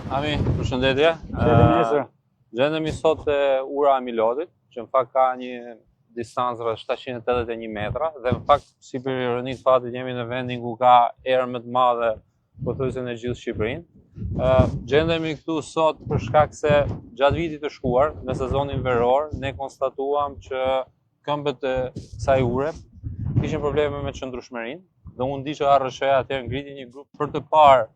Ami, përshëndetje. Gjendemi sot te ura e Milodit, që në fakt ka një distancë rreth 781 metra dhe në fakt si për ironi të fatit jemi në vendin ku ka erë më të madhe pothuajse në gjithë Shqipërinë. Gjendemi këtu sot për shkak se gjatë vitit të shkuar, në sezonin veror, ne konstatuam që këmbët e kësaj ure kishin probleme me qëndrueshmërinë dhe unë di që ARSH-ja atëherë ngriti një grup për të parë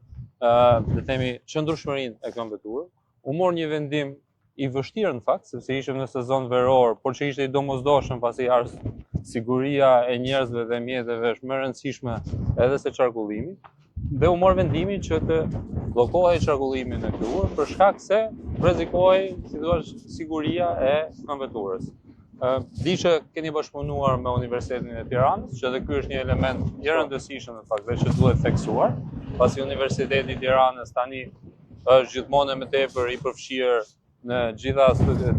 le themi qëndrueshmërinë e këmbëve të urë. U mor një vendim i vështirë në fakt, sepse ishim në sezon veror, por që ishte i domosdoshëm pasi siguria e njerëzve dhe mjeteve është më e rëndësishme edhe se qarkullimi. Dhe u mor vendimin që të bllokohej qarkullimi në këtë urë për shkak se rrezikohej, si thua, siguria e këmbëve të urës. Di që keni bashkëpunuar me Universitetin e Tiranës, që edhe ky është një element i rëndësishëm në fakt dhe që duhet theksuar, pasi Universiteti i Tiranës tani është gjithmonë më tepër i përfshirë në gjitha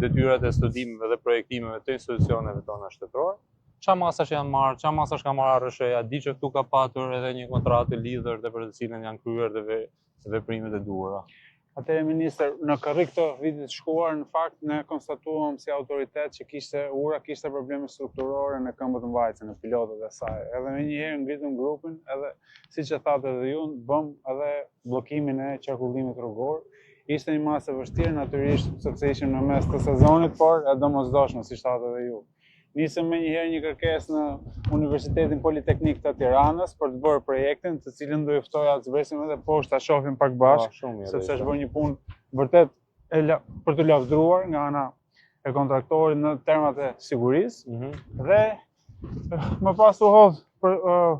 detyrat e studimeve dhe projektimeve të institucioneve tona shtetërore. Çfarë masash janë marrë, çfarë masash ka marrë ARSH-ja, di që këtu ka patur edhe një kontratë lidhur dhe për të cilën janë kryer dhe veprimet e duhura. Atëherë, Ministër, në korrik të vitit të shkuar, në fakt, ne konstatuam si autoritet që ura kishte probleme strukturore në këmbët mbajtëse, në pilotët e saj. Edhe me njëherë ngritëm grupin, edhe siç e thatë edhe ju, bëm edhe bllokimin e qarkullimit rrugor. Ishte një masë e vështirë, natyrisht, sepse ishim në mes të sezonit, por e domosdoshme, siç thatë edhe ju. Nisëm me njëherë një kërkesë në Universitetin Politeknik të Tiranës për të bërë projektin, të cilën do i ftoja të zbresim edhe poshtë ta shohim pak bashkë, sepse është bërë një punë vërtet për të lavdruar nga ana e kontraktorit në termat e sigurisë. Dhe më pas u hodh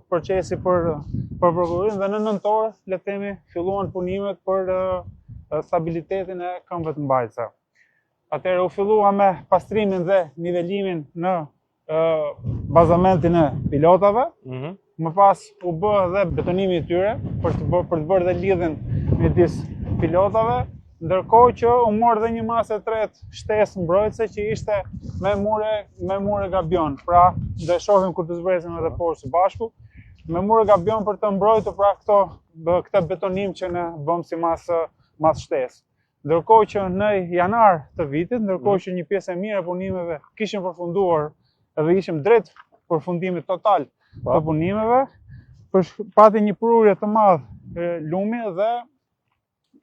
procesi për prokurimin dhe në nëntor, le të themi, filluan punimet për stabilitetin e këmbëve të mbajtëse. Atëherë u fillua me pastrimin dhe nivelimin në bazamentin e pilotave. Më pas u bë dhe betonimi i tyre për të bërë dhe lidhjen midis pilotave, ndërkohë që u mor dhe një masë e tretë shtesë mbrojtëse që ishte me mure gabion. Pra, do e shohim kur të zbresim edhe poshtë së bashku, me mure gabion për të mbrojtur pra këtë betonim që ne bëm si masë shtesë. Ndërkohë që në janar të vitit, ndërkohë që një pjesë e mirë e punimeve kishin përfunduar edhe ishim drejt përfundimit total të punimeve, pati një prurje të madh lumi dhe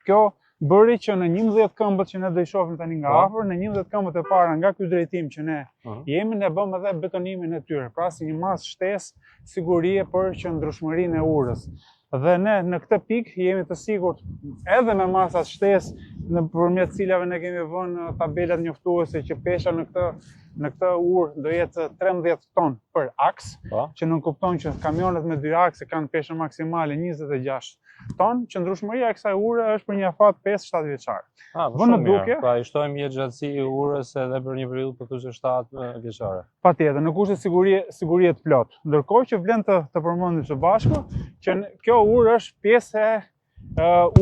kjo bëri që në 11 këmbët që ne do i shohim tani nga afër, në 11 këmbët e para nga ky drejtim që ne jemi, ne bëm edhe betonimin e tyre, pra si një masë shtesë sigurie për qëndrueshmërinë e urës. Dhe ne në këtë pikë jemi të sigurt edhe me masat shtesë nëpërmjet cilave ne kemi vënë tabelat njoftuese që pesha në këtë urë do jetë 13 ton për aks, që nënkupton që kamionet me 2 akse kanë peshën maksimale 26 ton, qëndrueshmëria e kësaj ure është për një afat 5-7 vjeçar. Shumë mirë. Pra i shtojmë jetëgjatësi i urës edhe për një periudhë pothuajse 7 vjeçare. Patjetër, në kushte sigurie të plot. Ndërkohë që vlen të përmendim së bashku që kjo urë është pjesë e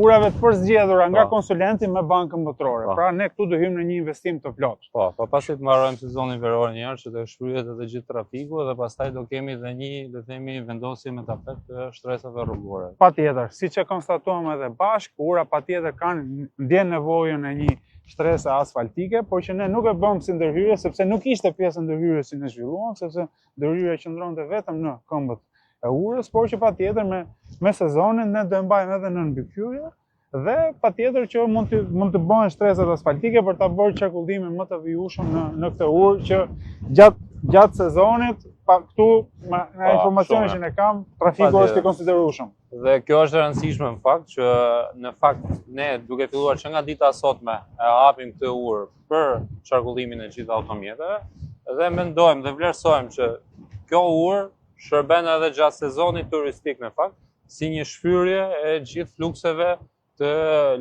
urave të përzgjedhura nga konsulenti me bankën botërore. Pra ne këtu do hyjmë në një investim të plot. Pasi të mbarojmë sezonin veror një herë që të shfryhet edhe gjithë trafiku dhe pastaj do kemi edhe një, le të themi, vendosje me tapet të shtresave rrugore. Patjetër, siç e konstatuam edhe bashkë, ura patjetër ndjen nevojën e një shtrese asfaltike, por që ne nuk e bëm si ndërhyrje sepse nuk ishte pjesë ndërhyrje si ne zhvilluam, sepse ndërhyrja qëndronte vetëm në këmbët e urës, por që patjetër me sezonin ne do e mbajmë edhe në mbikëqyrje dhe patjetër që mund të bëhen shtresat asfaltike për ta bërë qarkullimin më të vijueshëm në këtë urë që gjatë sezonit këtu nga informacionin që ne kam, trafiku është i konsiderueshëm. Dhe kjo është e rëndësishme në fakt ne duke filluar që nga dita sotme e hapim këtë urë për qarkullimin e gjithë automjeteve dhe mendojmë dhe vlerësojmë që kjo urë shërben edhe gjatë sezonit turistik në fakt, si një shfyrje e gjithë flukseve të,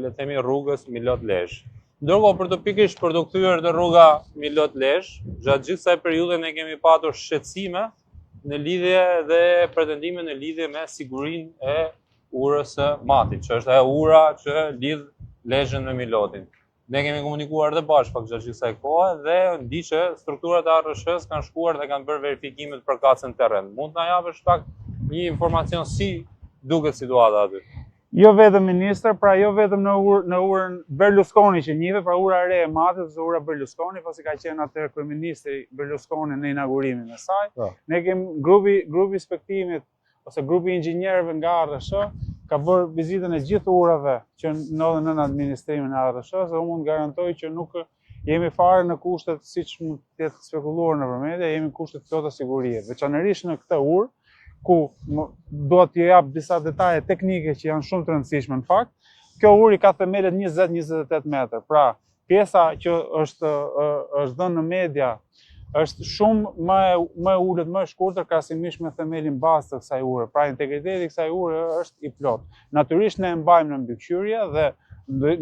le të themi, rrugës Milot-Lezhë. Ndërkohë për të pikërisht për të kthyer të rruga Milot-Lezhë, gjatë gjithë kësaj periudhe ne kemi patur shqetësime në lidhje dhe pretendime në lidhje me sigurinë e urës së Matit, që është ajo ura që lidh Lezhën me Milotin. Ne kemi komunikuar dhe bashkë gjatë gjithë kësaj kohe dhe di që strukturat e ARSH-s kanë shkuar dhe kanë bërë verifikimet për kacën terren. Mund të na japësh pak një informacion si duket situata aty? Jo vetëm ministër, pra jo vetëm në urën Berlusconi që njive, pra ura e re e Matit, ose ura Berlusconi, pasi ka qenë atëherë kryeministri Berlusconi në inaugurimin e saj. Ne kemi grupi spektimit ose grupi inxhinierëve nga ARSH ka bërë vizitën e gjithë urave që ndodhen në administrimin e ARSH-s, dhe unë mund garantoj që nuk jemi fare në kushtet siç mund të jetë spekuluar në media, jemi në kushtet plota sigurie, veçanërisht në këtë urë, ku do t'ju jap disa detaje teknike që janë shumë të rëndësishme në fakt. Kjo uri ka themelet 20-28 metër. Pra, pjesa që është dhënë në media është shumë më e ulët, më e shkurtër krahasimisht me themelin bazë të kësaj ure. Pra, integriteti i kësaj ure është i plot. Natyrisht ne e mbajmë në mbikëqyrje dhe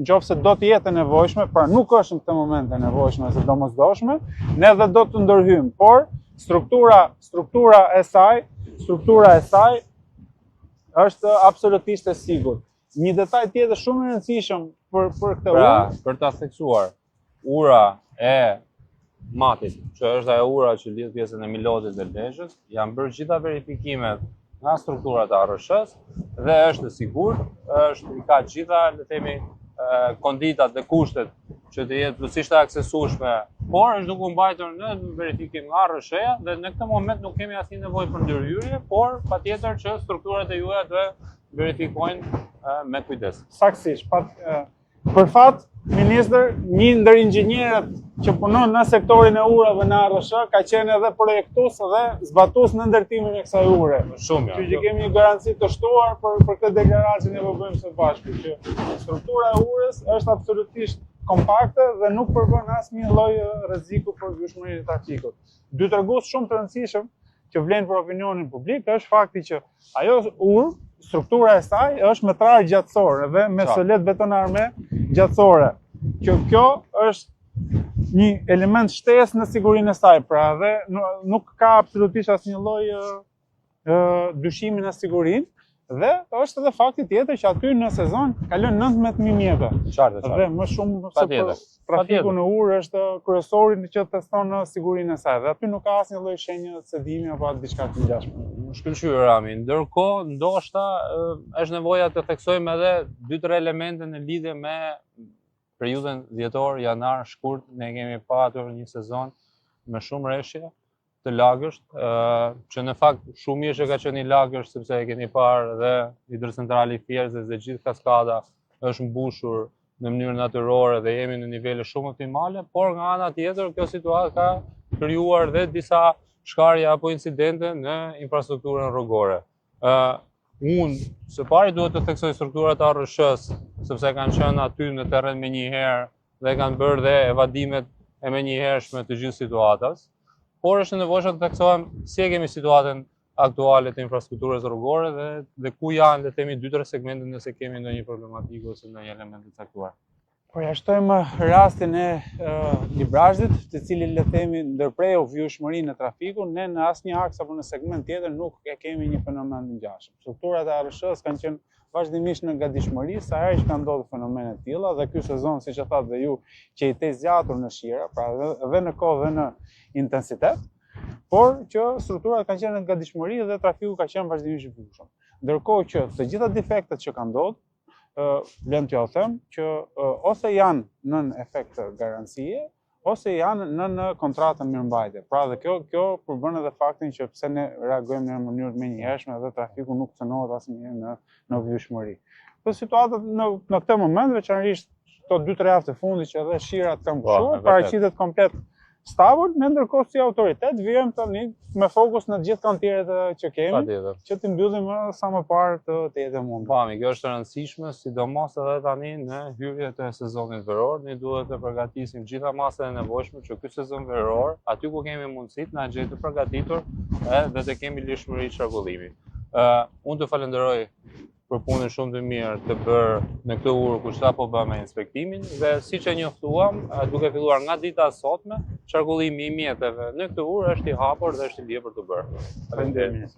nëse do të jetë e nevojshme, pra nuk është në këtë moment e nevojshme ose domosdoshme, ne dhe do të ndërhyjmë, por struktura e saj është absolutisht e sigurt. Një detaj tjetër shumë i rëndësishëm për këtë urë, për ta theksuar, ura e Matit, që është ajo ura që lidh pjesën e Milodit dhe Lezhës, janë bërë gjitha verifikimet nga strukturat e ARSH-s dhe është e sigurt, ka gjitha, le themi, konditat dhe kushtet që të jetë plotësisht e aksesueshme, por është duke u mbajtur në verifikim nga ARSH-ja dhe në këtë moment nuk kemi asnjë nevojë për ndërhyrje, por patjetër që strukturat e juaja të verifikojnë me kujdes. Saktësisht. Për fat, ministër, një ndër inxhinierët që punon në sektorin e urave në ARSH ka qenë edhe projektues dhe zbatues në ndërtimin e kësaj ure. Shumë. Që kemi një garanci të shtuar për këtë deklaracië që ne po bëjmë së bashku, që struktura e urës është absolutisht kompakte dhe nuk përbën asnjë lloj rreziku për vjeshmërinë e trafikut. Dy tregus shumë të rëndësishëm që vlen për opinionin publik është fakti që ajo urë, struktura e saj është metrar gjatësor dhe me solet betonarme gjatësore. Kjo është një element shtesë në sigurinë e saj, pra dhe nuk ka absolutisht asnjë lloj dyshimi në sigurinë. Dhe është edhe fakti tjetër që aty në sezon kalon 19.000 mjete. Dhe më shumë se për trafiku në urë është kryesori që teston në sigurinë e saj. Dhe aty nuk ka asnjë lloj shenjë cedimi apo diçka të ngjashme. Shkëlqyer Rami. Ndërkohë, ndoshta është nevoja të theksojmë edhe 2-3 elemente në lidhje me periudhën dhjetor, janar, shkurt. Ne kemi patur një sezon me shumë rreshje të lagësht, që në fakt shumë mirë që ka qenë i lagësht, sepse e keni parë dhe hidrocentrali Fierzës dhe gjithë kaskada është mbushur në mënyrë natyrore dhe jemi në nivele shumë optimale, por nga ana tjetër kjo situatë ka krijuar dhe disa shkarje apo incidente në infrastrukturën rrugore. Unë së pari duhet të theksoj strukturat e ARSH-s, sepse kanë qenë aty në terren menjëherë dhe kanë bërë dhe evadimet e menjëhershme të gjithë situatës. Por është nevojshëm të theksohem si e kemi situatën aktuale të infrastrukturës rrugore dhe ku janë, le të themi, 2-3 segmente nëse kemi ndonjë problematikë ose ndonjë element të caktuar. Përjashtojmë rastin e Librazhdit, të cili, le të themi, ndërpreu vjeshmërinë e trafikut, ne në asnjë aks apo në segment tjetër nuk e kemi një fenomen të ngjashëm. Strukturat e ARSH-s kanë qenë vazhdimisht në gatishmëri sa herë që kanë ndodhur fenomene të tilla dhe ky sezon, siç e thatë dhe ju, që i të zgjatur në shira, pra edhe në kohë dhe në intensitet, por që strukturat kanë qenë në gatishmëri dhe trafiku ka qenë vazhdimisht i mbushur. Ndërkohë që të gjitha defektet që kanë ndodhur, vlen t'ju them që ose janë nën efekt garancie, ose janë në kontratën mirëmbajtje. Pra dhe kjo përbën edhe faktin që pse ne reagojmë në mënyrë menjëhershme dhe trafiku nuk cënohet asnjëherë në vjeshmëri. Kjo situatë në këtë moment, veçanërisht këto 2-3 javë të fundit që edhe shirat kanë pushuar, paraqitet komplet stabil, ne ndërkohë si autoritet vijmë tani me fokus në gjithë kantierët që kemi, që të mbyllim sa më parë të jetë mund. Pami, kjo është e rëndësishme, sidomos edhe tani në hyrjet e sezonit veror, ne duhet të përgatisim gjitha masat e nevojshme që ky sezon veror, aty ku kemi mundësit, na gjejë të përgatitur dhe të kemi lirshmëri çarkullimi. Unë të falenderoj për punën shumë të mirë të bërë në këtë urë ku sapo bëmë inspektimin dhe siç e njoftuam, duke filluar nga dita e sotme, çarkullimi i mjeteve në këtë urë është i hapur dhe është i lirë për të bërë. Faleminderit.